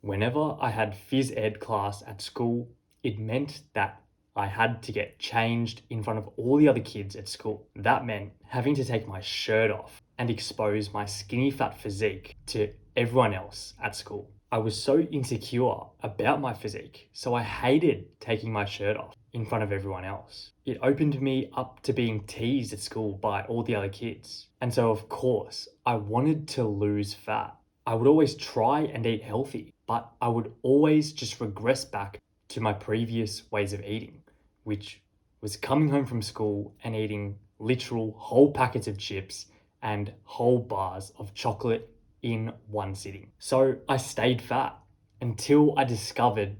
Whenever I had phys ed class at school, it meant that I had to get changed in front of all the other kids at school. That meant having to take my shirt off and expose my skinny fat physique to everyone else at school. I was so insecure about my physique, so I hated taking my shirt off in front of everyone else. It opened me up to being teased at school by all the other kids. And so, of course, I wanted to lose fat. I would always try and eat healthy, but I would always just regress back to my previous ways of eating, which was coming home from school and eating literal whole packets of chips and whole bars of chocolate in one sitting. So I stayed fat until I discovered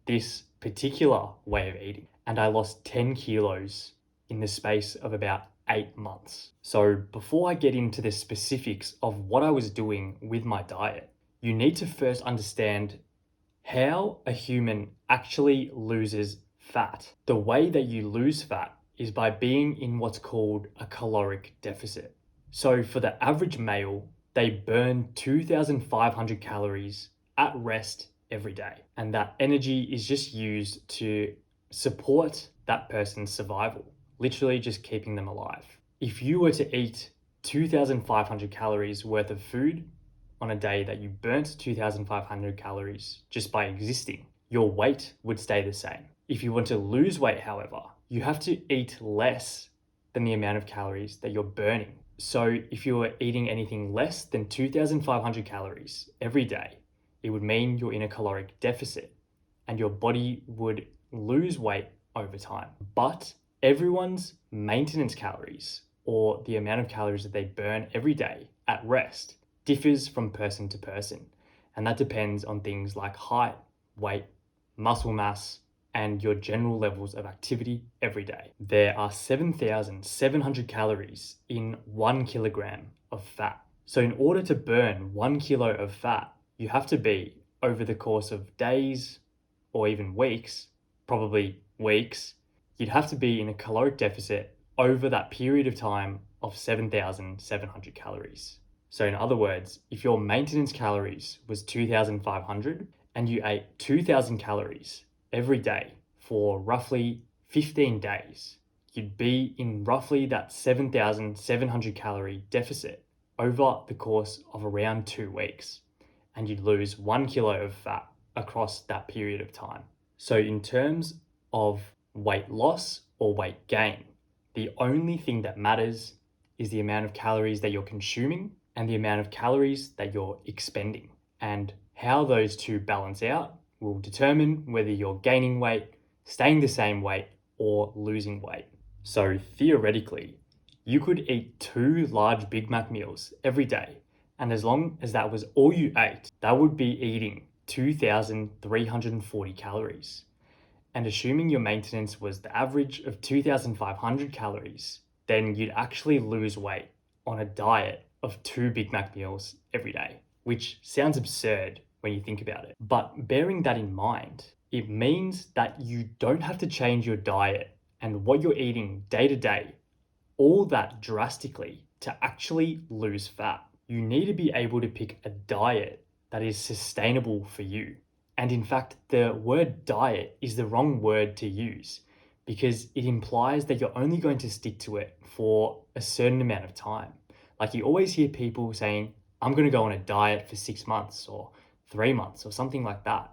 this particular way of eating, and I lost 10 kilos in the space of about 8 months. So before I get into the specifics of what I was doing with my diet, you need to first understand how a human actually loses fat. The way that you lose fat is by being in what's called a caloric deficit. So for the average male, they burn 2,500 calories at rest every day. And that energy is just used to support that person's survival, literally just keeping them alive. If you were to eat 2,500 calories worth of food on a day that you burnt 2,500 calories just by existing, your weight would stay the same. If you want to lose weight, however, you have to eat less than the amount of calories that you're burning. So if you were eating anything less than 2,500 calories every day, it would mean you're in a caloric deficit and your body would lose weight over time. But everyone's maintenance calories, or the amount of calories that they burn every day at rest, differs from person to person. And that depends on things like height, weight, muscle mass, and your general levels of activity every day. There are 7,700 calories in 1 kilogram of fat. So in order to burn 1 kilo of fat, you have to be, over the course of days or even weeks, probably weeks, you'd have to be in a caloric deficit over that period of time of 7,700 calories. So in other words, if your maintenance calories was 2,500 and you ate 2,000 calories every day for roughly 15 days, you'd be in roughly that 7,700 calorie deficit over the course of around 2 weeks, and you'd lose 1 kilo of fat across that period of time. So in terms of weight loss or weight gain, the only thing that matters is the amount of calories that you're consuming and the amount of calories that you're expending. And how those two balance out will determine whether you're gaining weight, staying the same weight, or losing weight. So theoretically, you could eat 2 large Big Mac meals every day, and as long as that was all you ate, that would be eating 2,340 calories. And assuming your maintenance was the average of 2,500 calories, then you'd actually lose weight on a diet of 2 Big Mac meals every day, which sounds absurd when you think about it. But bearing that in mind, it means that you don't have to change your diet and what you're eating day to day all that drastically to actually lose fat. You need to be able to pick a diet that is sustainable for you. And in fact, the word diet is the wrong word to use because it implies that you're only going to stick to it for a certain amount of time. Like you always hear people saying, I'm going to go on a diet for 6 months or 3 months or something like that.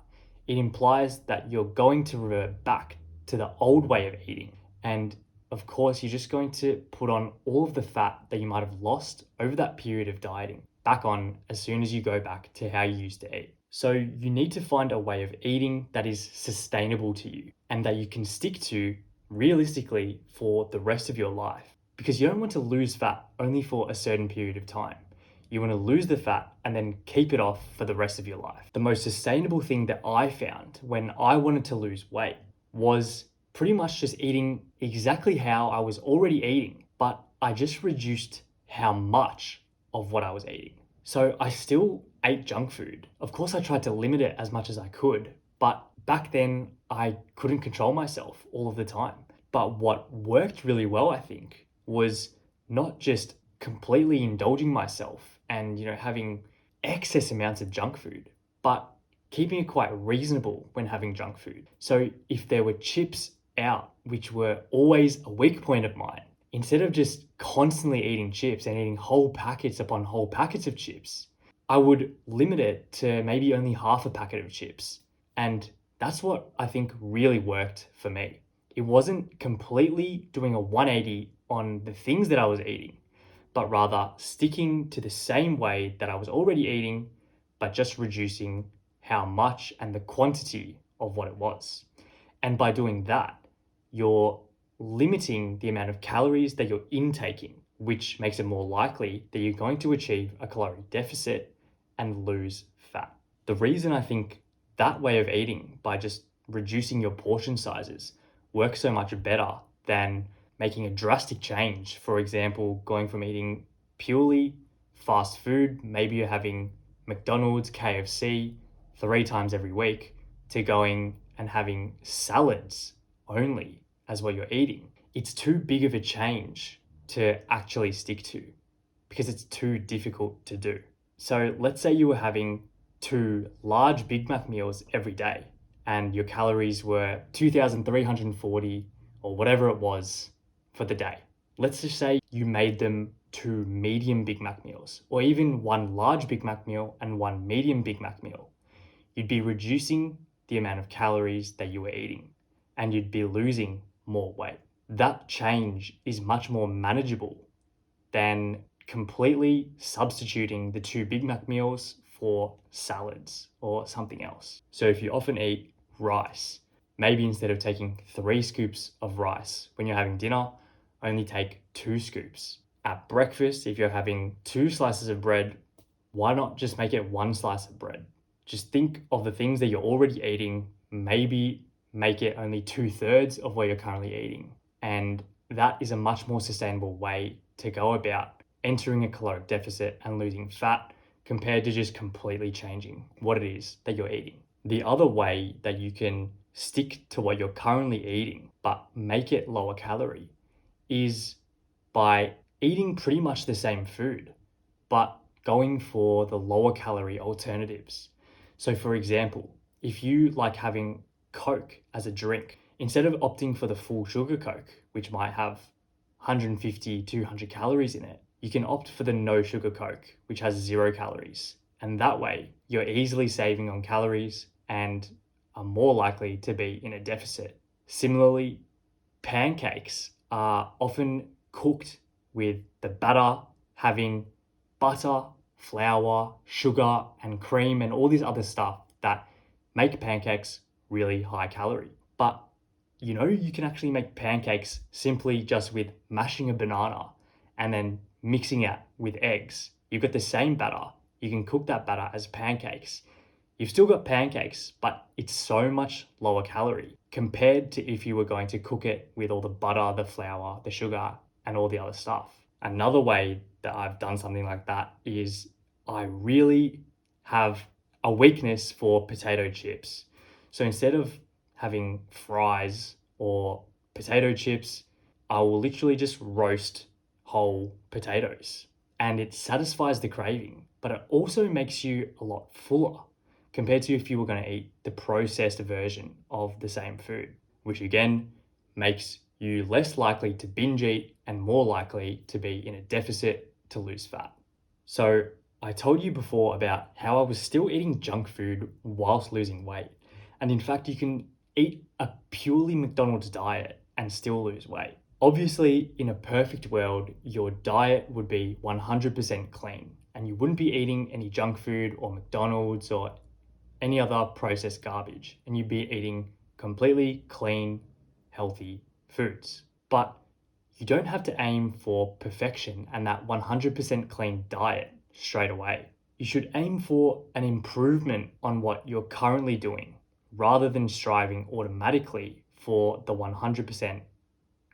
It implies that you're going to revert back to the old way of eating. And of course, you're just going to put on all of the fat that you might have lost over that period of dieting back on as soon as you go back to how you used to eat. So you need to find a way of eating that is sustainable to you and that you can stick to realistically for the rest of your life. Because you don't want to lose fat only for a certain period of time. You want to lose the fat and then keep it off for the rest of your life. The most sustainable thing that I found when I wanted to lose weight was pretty much just eating exactly how I was already eating, but I just reduced how much of what I was eating. So I still ate junk food. Of course, I tried to limit it as much as I could, but back then I couldn't control myself all of the time. But what worked really well, I think, was not just completely indulging myself and having excess amounts of junk food, but keeping it quite reasonable when having junk food. So if there were chips out, which were always a weak point of mine, instead of just constantly eating chips and eating whole packets upon whole packets of chips, I would limit it to maybe only half a packet of chips. And that's what I think really worked for me. It wasn't completely doing a 180 on the things that I was eating, but rather sticking to the same way that I was already eating, but just reducing how much and the quantity of what it was. And by doing that, you're limiting the amount of calories that you're intaking, which makes it more likely that you're going to achieve a calorie deficit and lose fat. The reason I think that way of eating, by just reducing your portion sizes, works so much better than making a drastic change. For example, going from eating purely fast food, maybe you're having McDonald's, KFC 3 times every week, to going and having salads only as what you're eating. It's too big of a change to actually stick to because it's too difficult to do. So let's say you were having 2 large Big Mac meals every day and your calories were 2,340 or whatever it was for the day. Let's just say you made them 2 medium Big Mac meals, or even 1 large Big Mac meal and 1 medium Big Mac meal. You'd be reducing the amount of calories that you were eating and you'd be losing more weight. That change is much more manageable than completely substituting the 2 Big Mac meals for salads or something else. So if you often eat rice, maybe instead of taking 3 scoops of rice when you're having dinner, only take 2 scoops. At breakfast, if you're having 2 slices of bread, why not just make it 1 slice of bread? Just think of the things that you're already eating, maybe make it only 2/3 of what you're currently eating. And that is a much more sustainable way to go about entering a caloric deficit and losing fat compared to just completely changing what it is that you're eating. The other way that you can stick to what you're currently eating but make it lower calorie is by eating pretty much the same food, but going for the lower calorie alternatives. So for example, if you like having Coke as a drink, instead of opting for the full sugar Coke, which might have 150, 200 calories in it, you can opt for the no sugar Coke, which has 0 calories. And that way, you're easily saving on calories and are more likely to be in a deficit. Similarly, pancakes are often cooked with the batter having butter, flour, sugar, and cream, and all this other stuff that make pancakes really high calorie. But you can actually make pancakes simply just with mashing a banana and then mixing it with eggs. You've got the same batter. You can cook that batter as pancakes. You've still got pancakes, but it's so much lower calorie compared to if you were going to cook it with all the butter, the flour, the sugar, and all the other stuff. Another way that I've done something like that is I really have a weakness for potato chips. So instead of having fries or potato chips, I will literally just roast whole potatoes. And it satisfies the craving, but it also makes you a lot fuller compared to if you were going to eat the processed version of the same food, which again makes you less likely to binge eat and more likely to be in a deficit to lose fat. So I told you before about how I was still eating junk food whilst losing weight. And in fact, you can eat a purely McDonald's diet and still lose weight. Obviously, in a perfect world, your diet would be 100% clean and you wouldn't be eating any junk food or McDonald's or any other processed garbage, and you'd be eating completely clean, healthy foods. But you don't have to aim for perfection and that 100% clean diet straight away. You should aim for an improvement on what you're currently doing rather than striving automatically for the 100%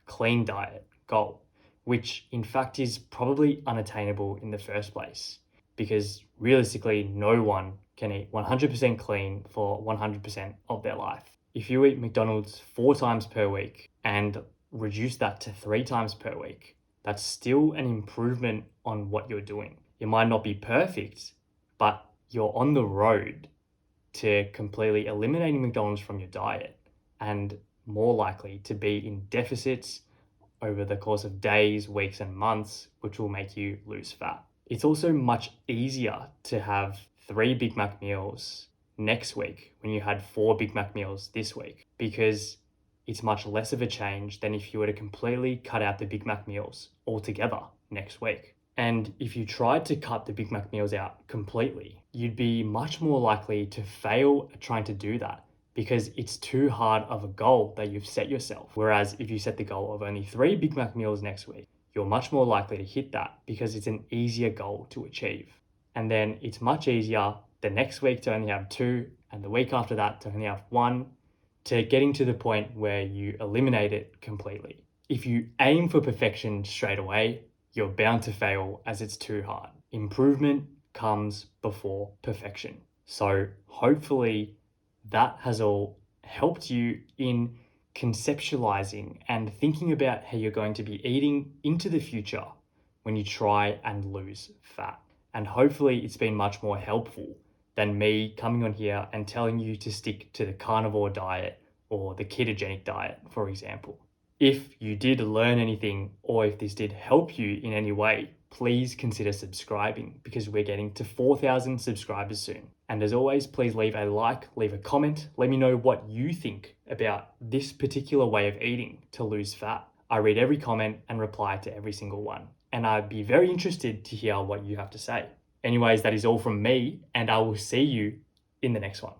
clean diet goal, which in fact is probably unattainable in the first place because realistically, no one can eat 100% clean for 100% of their life. If you eat McDonald's 4 times per week and reduce that to 3 times per week, that's still an improvement on what you're doing. It might not be perfect, but you're on the road to completely eliminating McDonald's from your diet and more likely to be in deficits over the course of days, weeks, and months, which will make you lose fat. It's also much easier to have 3 Big Mac meals next week when you had 4 Big Mac meals this week because it's much less of a change than if you were to completely cut out the Big Mac meals altogether next week. And if you tried to cut the Big Mac meals out completely, you'd be much more likely to fail at trying to do that because it's too hard of a goal that you've set yourself. Whereas if you set the goal of only 3 Big Mac meals next week, you're much more likely to hit that because it's an easier goal to achieve. And then it's much easier the next week to only have 2 and the week after that to only have 1, to getting to the point where you eliminate it completely. If you aim for perfection straight away, you're bound to fail as it's too hard. Improvement comes before perfection. So hopefully that has all helped you in conceptualizing and thinking about how you're going to be eating into the future when you try and lose fat. And hopefully it's been much more helpful than me coming on here and telling you to stick to the carnivore diet or the ketogenic diet, for example. If you did learn anything or if this did help you in any way, please consider subscribing because we're getting to 4,000 subscribers soon. And as always, please leave a like, leave a comment. Let me know what you think about this particular way of eating to lose fat. I read every comment and reply to every single one. And I'd be very interested to hear what you have to say. Anyways, that is all from me, and I will see you in the next one.